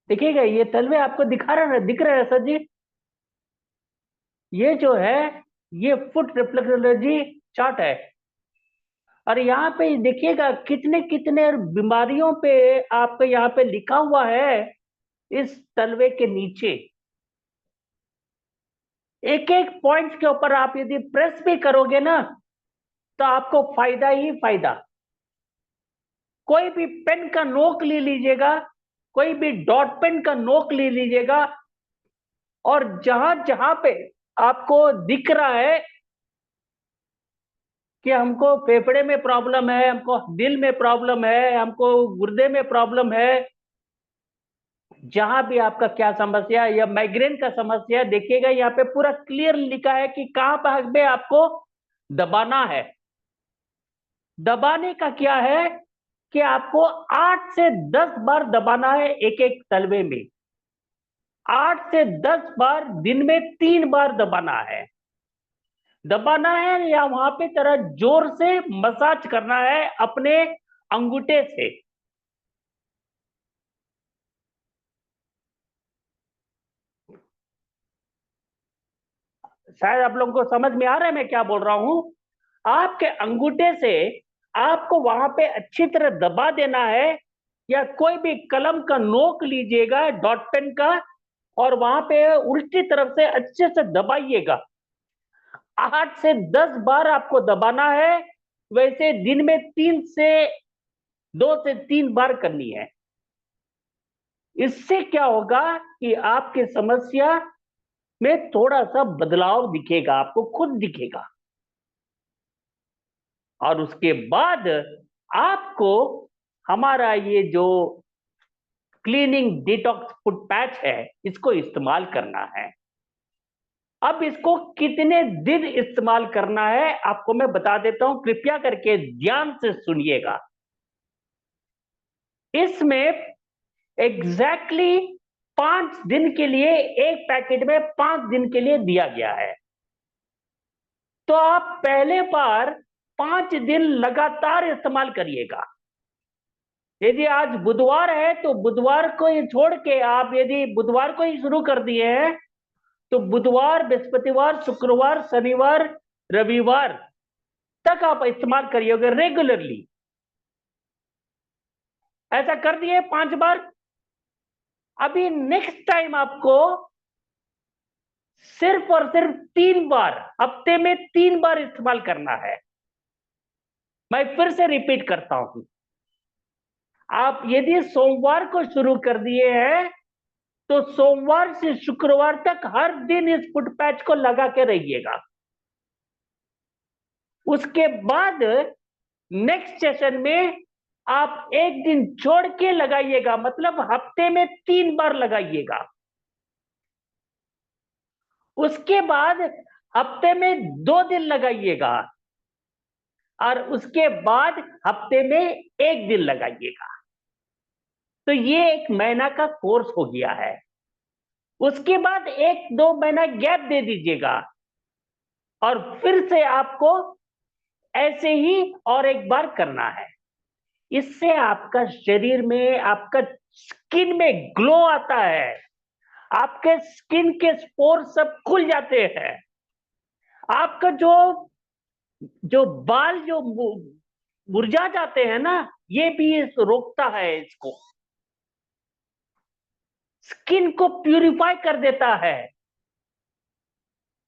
देखिएगा ये तलवे आपको दिख रहा है सर जी। ये जो है ये फुट रिफ्लेक्सोलॉजी चार्ट है। और यहाँ पे देखिएगा कितने कितने बीमारियों पे आपको यहाँ पे लिखा हुआ है इस तलवे के नीचे। एक एक पॉइंट के ऊपर आप यदि प्रेस भी करोगे ना तो आपको फायदा ही फायदा। कोई भी पेन का नोक ले लीजिएगा, कोई भी डॉट पेन का नोक ले लीजिएगा, और जहां जहां पे आपको दिख रहा है कि हमको फेफड़े में प्रॉब्लम है, हमको दिल में प्रॉब्लम है, हमको गुर्दे में प्रॉब्लम है, जहां भी आपका क्या समस्या है या माइग्रेन का समस्या है, देखिएगा यहाँ पे पूरा क्लियर लिखा है कि कहां भाग में आपको दबाना है। दबाने का क्या है कि आपको 8 से 10 बार दबाना है एक एक तलवे में। 8 से 10 बार, दिन में 3 बार दबाना है। दबाना है या वहां पे तरह जोर से मसाज करना है अपने अंगूठे से। शायद आप लोगों को समझ में आ रहा है मैं क्या बोल रहा हूं। आपके अंगूठे से आपको वहां पे अच्छी तरह दबा देना है, या कोई भी कलम का नोक लीजिएगा डॉट पेन का, और वहां पे उल्टी तरफ से अच्छे से दबाइएगा। 8 से 10 बार आपको दबाना है। वैसे दिन में 2 से 3 बार करनी है। इससे क्या होगा कि आपकी समस्या में थोड़ा सा बदलाव दिखेगा, आपको खुद दिखेगा। और उसके बाद आपको हमारा ये जो क्लीनिंग डिटॉक्स फुट पैच है इसको इस्तेमाल करना है। अब इसको कितने दिन इस्तेमाल करना है आपको मैं बता देता हूं, कृपया करके ध्यान से सुनिएगा। इसमें एग्जैक्टली 5 दिन के लिए, एक पैकेट में 5 दिन के लिए दिया गया है। तो आप पहले बार 5 दिन लगातार इस्तेमाल करिएगा। यदि आज बुधवार है तो बुधवार को ही छोड़ के आप यदि बुधवार को ही शुरू कर दिए हैं तो बुधवार, बृहस्पतिवार, शुक्रवार, शनिवार, रविवार तक आप इस्तेमाल करिएगा रेगुलरली। ऐसा कर दिए 5 बार। अभी नेक्स्ट टाइम आपको सिर्फ और सिर्फ 3 बार, हफ्ते में 3 बार इस्तेमाल करना है। मैं फिर से रिपीट करता हूं। आप यदि सोमवार को शुरू कर दिए हैं तो सोमवार से शुक्रवार तक हर दिन इस फुट पैच को लगा के रहिएगा। उसके बाद नेक्स्ट सेशन में आप एक दिन छोड़ के लगाइएगा, मतलब हफ्ते में 3 बार लगाइएगा। उसके बाद हफ्ते में 2 दिन लगाइएगा, और उसके बाद हफ्ते में एक दिन लगाइएगा। तो ये 1 महीना का कोर्स हो गया है। उसके बाद 1-2 महीना गैप दे दीजिएगा, और फिर से आपको ऐसे ही और एक बार करना है। इससे आपका शरीर में, आपका स्किन में ग्लो आता है। आपके स्किन के स्पोर सब खुल जाते हैं। आपका जो जो बाल जो मुरझा जाते हैं ना, ये भी रोकता है इसको। स्किन को प्यूरिफाई कर देता है,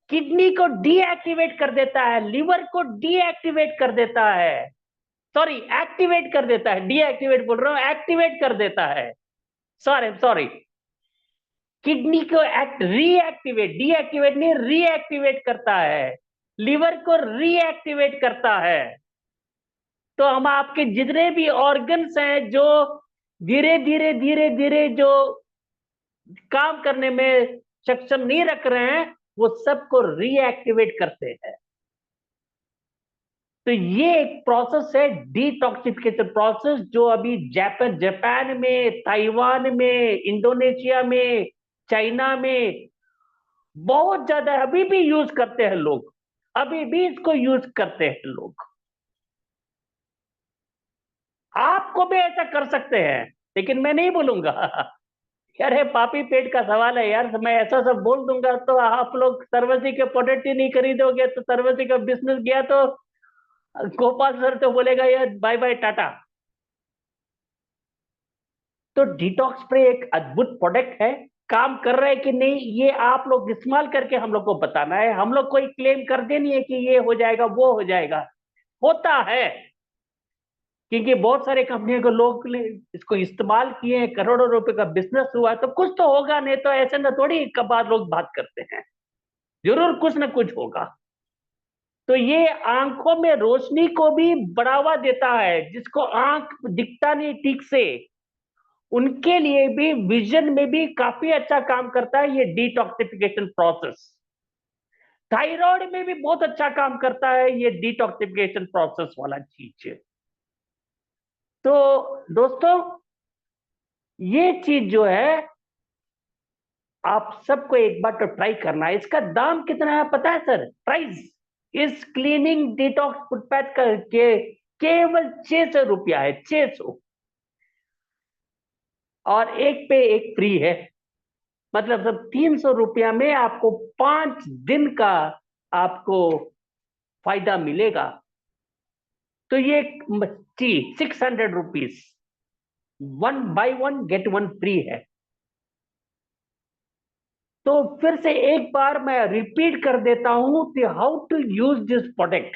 किडनी को डीएक्टिवेट कर देता है, लिवर को डीएक्टिवेट कर देता है। सॉरी, एक्टिवेट कर देता है, डीएक्टिवेट बोल रहा हूं, एक्टिवेट कर देता है। सॉरी सॉरी, किडनी को रीएक्टिवेट, डीएक्टिवेट नहीं, रीएक्टिवेट करता है। लिवर को रीएक्टिवेट करता है। तो हम आपके जितने भी ऑर्गन्स हैं जो धीरे धीरे धीरे धीरे जो काम करने में सक्षम नहीं रख रहे हैं, वो सबको रीएक्टिवेट करते हैं। तो ये एक प्रोसेस है, डिटॉक्सिफिकेशन प्रोसेस, जो अभी जापान में, ताइवान में, इंडोनेशिया में, चाइना में बहुत ज्यादा अभी भी यूज करते हैं लोग, अभी भी इसको यूज करते हैं लोग। आपको भी ऐसा कर सकते हैं, लेकिन मैं नहीं बोलूंगा। यार है पापी पेट का सवाल है यार, मैं ऐसा सब बोल दूंगा तो आप लोग सर्वसी के प्रोडक्ट ही नहीं खरीदोगे, तो सर्वसी का बिजनेस गया तो गोपाल सर तो बोलेगा यार बाय बाय टाटा। तो डिटॉक्स स्प्रे एक अद्भुत प्रोडक्ट है, काम कर रहा है कि नहीं ये आप लोग इस्तेमाल करके हम लोग को बताना है। हम लोग कोई क्लेम कर देनी है कि ये हो जाएगा वो हो जाएगा, होता है क्योंकि बहुत सारे कंपनियों के लोग ने इसको इस्तेमाल किए हैं, करोड़ों रुपए का बिजनेस हुआ है, तो कुछ तो होगा, नहीं तो ऐसे ना थोड़ी कबार लोग बात करते हैं, जरूर कुछ ना कुछ होगा। तो ये आंखों में रोशनी को भी बढ़ावा देता है, जिसको आंख दिखता नहीं ठीक से उनके लिए भी विजन में भी काफी अच्छा काम करता है ये डिटॉक्सिफिकेशन प्रोसेस। थायराइड में भी बहुत अच्छा काम करता है ये डिटॉक्सिफिकेशन प्रोसेस वाला चीज। तो दोस्तों ये चीज जो है आप सबको एक बार तो ट्राई करना है। इसका दाम कितना है पता है सर? प्राइस इस क्लीनिंग डिटॉक्स फुट पैच का केवल 600 रुपया है, 600। और एक पे एक फ्री है, मतलब सब 300 रुपया में आपको 5 दिन का आपको फायदा मिलेगा। तो ये 600 रुपीज, 1 बाय 1 गेट 1 फ्री है। तो फिर से एक बार मैं रिपीट कर देता हूं कि how to use this product.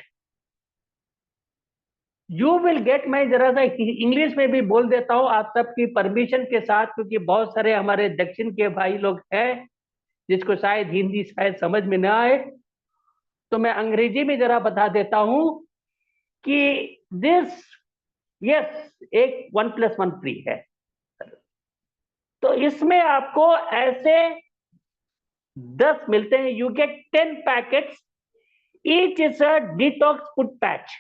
You will get, मैं जरा सा इंग्लिश में भी बोल देता हूं आप सबकी परमिशन के साथ, क्योंकि बहुत सारे हमारे दक्षिण के भाई लोग हैं जिसको शायद हिंदी शायद समझ में ना आए, तो मैं अंग्रेजी में जरा बता देता हूं कि दिस, यस, एक 1+1 फ्री है। तो इसमें आपको ऐसे 10 मिलते हैं, you get 10 packets, each is a detox foot patch.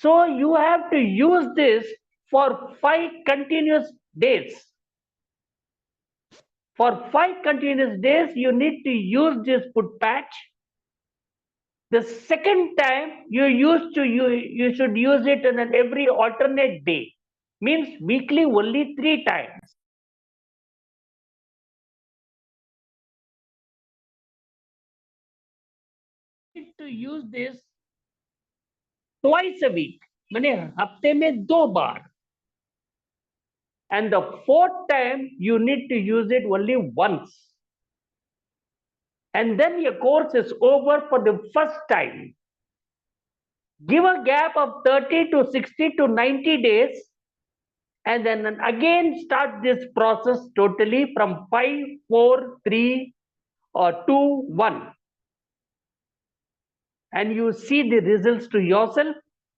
So you have to use this for 5 continuous days. For 5 continuous days you need to use this foot patch. The second time you should use it on an every alternate day, means weekly only 3 times. Need to use this twice a week, माने हफ्ते में 2 बार. And the fourth time you need to use it only once. And then your course is over for the first time. Give a gap of 30 to 60 to 90 days, and then again start this process totally from 5, 4, 3 or 2, 1, and you see the results to yourself.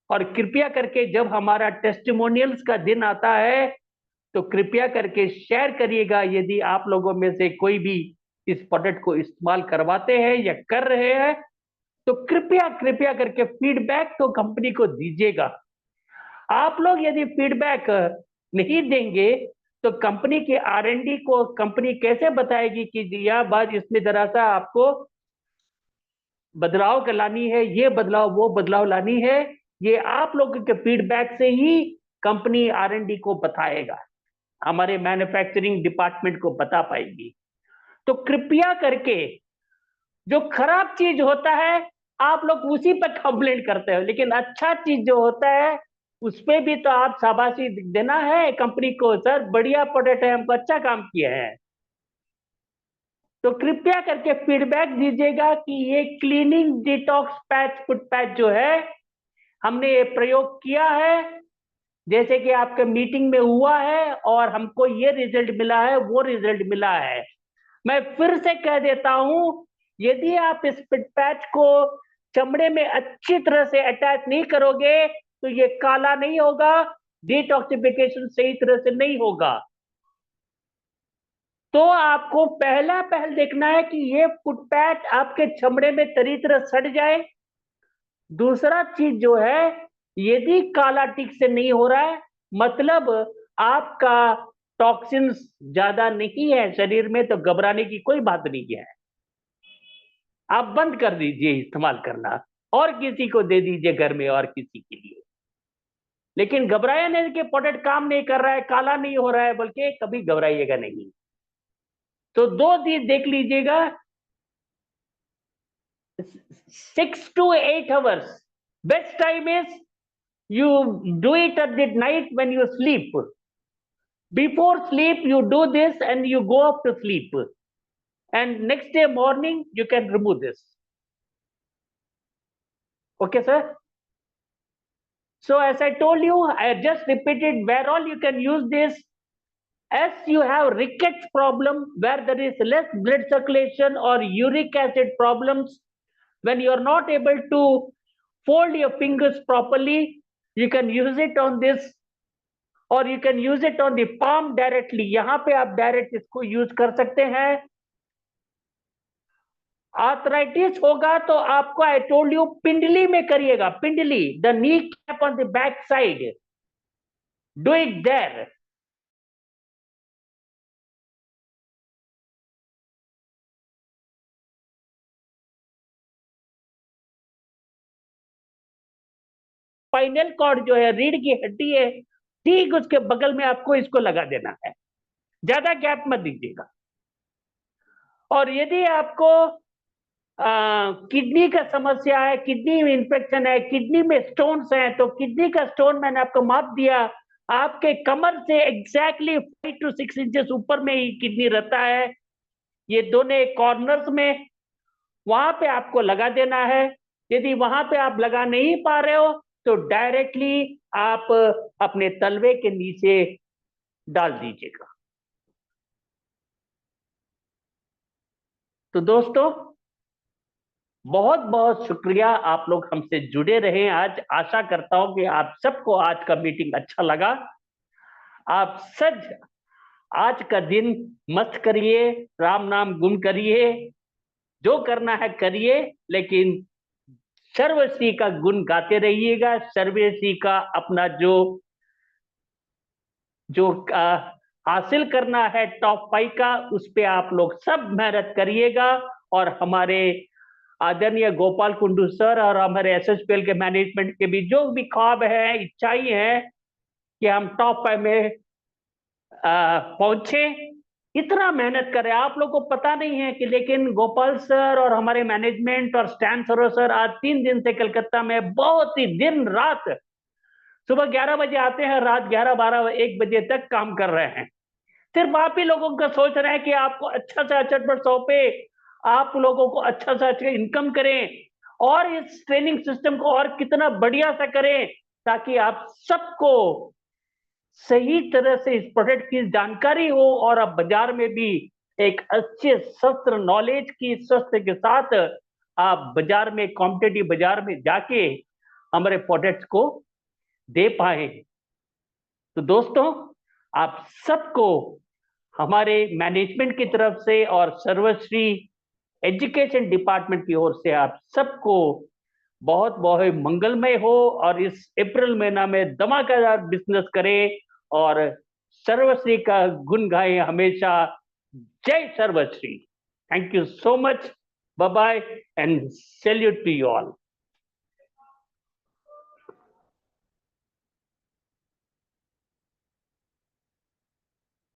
और कृपया करके जब हमारा testimonials का दिन आता है तो कृपया करके शेयर करिएगा, यदि आप लोगों में से कोई भी इस प्रोडक्ट को इस्तेमाल करवाते हैं या कर रहे हैं, तो कृपया कृपया करके फीडबैक तो कंपनी को दीजिएगा। आप लोग यदि फीडबैक नहीं देंगे तो कंपनी के R&D को कंपनी कैसे बताएगी कि यह बात इसमें जरा सा आपको बदलाव लानी है, ये बदलाव वो बदलाव लानी है। ये आप लोगों के फीडबैक से ही कंपनी R&D को बताएगा, हमारे मैन्युफैक्चरिंग डिपार्टमेंट को बता पाएगी। तो कृपया करके जो खराब चीज होता है आप लोग उसी पर कंप्लेंट करते हो, लेकिन अच्छा चीज जो होता है उस पर भी तो आप शाबाशी देना है कंपनी को, सर बढ़िया प्रोडक्ट है, हमको अच्छा काम किया है। तो कृपया करके फीडबैक दीजिएगा कि ये cleaning detox patch foot patch जो है हमने ये प्रयोग किया है, जैसे कि आपके मीटिंग में हुआ है और हमको ये रिजल्ट मिला है, वो रिजल्ट मिला है। मैं फिर से कह देता हूं, यदि आप इस फुट पैच को चमड़े में अच्छी तरह से अटैच नहीं करोगे तो ये काला नहीं होगा, डिटॉक्सिफिकेशन सही तरह से नहीं होगा। तो आपको पहल देखना है कि ये फुट पैच आपके चमड़े में तरी तरह सड़ जाए। दूसरा चीज जो है, यदि काला ठीक से नहीं हो रहा है, मतलब आपका टॉक्सिन्स ज्यादा नहीं है शरीर में, तो घबराने की कोई बात नहीं है। आप बंद कर दीजिए इस्तेमाल करना और किसी को दे दीजिए घर में और किसी के लिए। लेकिन घबराया नहीं कि प्रोडक्ट काम नहीं कर रहा है, काला नहीं हो रहा है, बल्कि कभी घबराइएगा नहीं। तो दो चीज देख लीजिएगा, 6 to 8 hours best time is you do it at the night when you sleep. Before sleep you do this and you go up to sleep, and next day morning you can remove this. Okay sir? So as I told you, I just repeated where all you can use this. As you have rickets problem where there is less blood circulation or uric acid problems, when you are not able to fold your fingers properly, you can use it on this, और you can use it on the palm directly. यहां पे आप direct इसको use कर सकते हैं। Arthritis होगा तो आपको, आई टोल्ड यू, पिंडली में करिएगा, पिंडली, the knee cap on the back side, do it there. Spinal cord जो है, रीढ़ की हड्डी है, ठीक उसके बगल में आपको इसको लगा देना है, ज्यादा गैप मत दीजिएगा। और यदि आपको किडनी का समस्या है, किडनी में इंफेक्शन है, किडनी में स्टोन्स हैं, तो किडनी का स्टोन मैंने आपको माप दिया, आपके कमर से एग्जैक्टली 5 to 6 इंचेस ऊपर में ही किडनी रहता है, ये दोनों कॉर्नर्स में, वहां पे आपको लगा देना है। यदि वहां पे आप लगा नहीं पा रहे हो तो डायरेक्टली आप अपने तलवे के नीचे डाल दीजिएगा। तो दोस्तों, बहुत बहुत शुक्रिया, आप लोग हमसे जुड़े रहे आज। आशा करता हूं कि आप सबको आज का मीटिंग अच्छा लगा। आप सच आज का दिन मस्त करिए, राम नाम गुण करिए, जो करना है करिए, लेकिन सर्वश्री का गुण गाते रहिएगा। सर्वश्री का अपना जो जो हासिल करना है टॉप 5 का, उस पे आप लोग सब मेहनत करिएगा। और हमारे आदरणीय गोपाल कुंडू सर और हमारे एसएसपीएल के मैनेजमेंट के भी जो भी ख्वाब है, इच्छाएं हैं कि हम टॉप 5 में पहुंचे, इतना मेहनत करें। आप लोगों को पता नहीं है कि, लेकिन गोपाल सर और हमारे मैनेजमेंट और स्टैन सर आज 3 दिन से कलकत्ता में बहुत ही दिन रात, सुबह 11 बजे आते हैं, रात 11, 12, 1 बजे तक काम कर रहे हैं। सिर्फ आप ही लोगों का सोच रहे हैं कि आपको अच्छा से अच्छा पर सौंपे, आप लोगों को अच्छा से अच्छा इनकम करें, और इस ट्रेनिंग सिस्टम को और कितना बढ़िया सा करें, ताकि आप सबको सही तरह से इस प्रोडक्ट की जानकारी हो, और अब बाजार में भी एक अच्छे शस्त्र नॉलेज की शस्त्र के साथ आप बाजार में, कॉम्पिटेटिव बाजार में जाके हमारे प्रोडक्ट्स को दे पाए। तो दोस्तों, आप सबको हमारे मैनेजमेंट की तरफ से और सर्वश्री एजुकेशन डिपार्टमेंट की ओर से आप सबको बहुत बहुत मंगलमय हो, और इस अप्रैल महीना में धमाकेदार बिजनेस करें और सर्वश्री का गुण गाएं हमेशा। जय सर्वश्री। Thank you so much, bye bye and salute to you all.